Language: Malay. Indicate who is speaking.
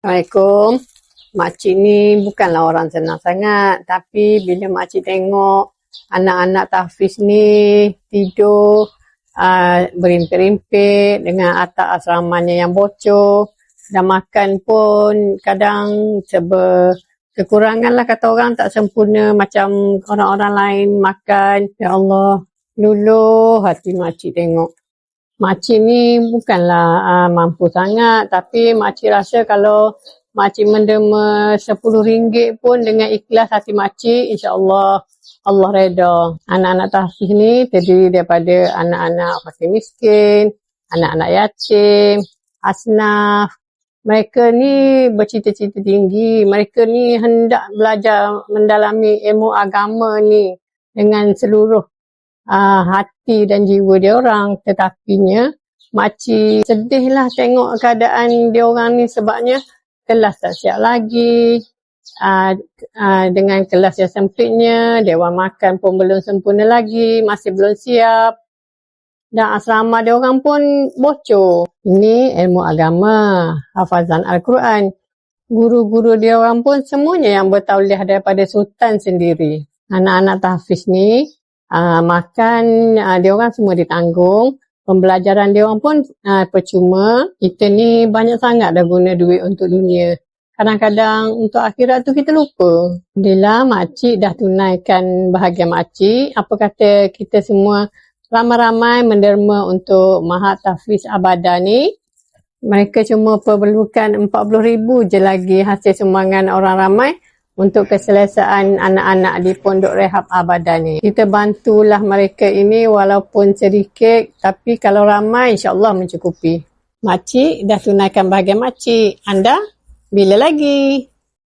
Speaker 1: Assalamualaikum. Makcik ni bukanlah orang senang sangat. Tapi bila makcik tengok anak-anak tahfiz ni tidur berimpit-rimpit dengan atap asramanya yang bocor. Dan makan pun kadang serba kekurangan lah kata orang, tak sempurna macam orang-orang lain makan. Ya Allah, luluh hati makcik tengok. Makcik ni bukanlah mampu sangat, tapi makcik rasa kalau makcik menderma RM10 pun dengan ikhlas hati makcik, insya-Allah Allah reda. Anak-anak tahfiz ni terdiri daripada anak-anak fakir miskin, anak-anak yatim, asnaf. Mereka ni bercita-cita tinggi, mereka ni hendak belajar mendalami ilmu agama ni dengan seluruh hati dan jiwa dia orang. Tetapinya makcik sedihlah tengok keadaan dia orang ni sebabnya kelas tak siap lagi. Dengan kelas yang sempitnya, dewan makan pun belum sempurna lagi, masih belum siap. Dan asrama dia orang pun bocor. Ini ilmu agama, hafazan Al-Quran. Guru-guru dia orang pun semuanya yang bertauliah daripada sultan sendiri. Anak-anak tahfiz ni makan dia orang semua ditanggung. Pembelajaran dia orang pun percuma. Kita ni banyak sangat dah guna duit untuk dunia. Kadang-kadang untuk akhirat tu kita lupa. Alhamdulillah makcik dah tunaikan bahagian makcik. Apa kata kita semua ramai-ramai menderma untuk Mahat Tahfiz Abadah ni. Mereka cuma perlukan RM40,000 je lagi hasil sumbangan orang ramai untuk keselesaan anak-anak di Pondok Rehab Abadah ni. Kita bantulah mereka ini walaupun sedikit, tapi kalau ramai insya-Allah mencukupi. Makcik dah tunaikan bahagian makcik. Anda bila lagi?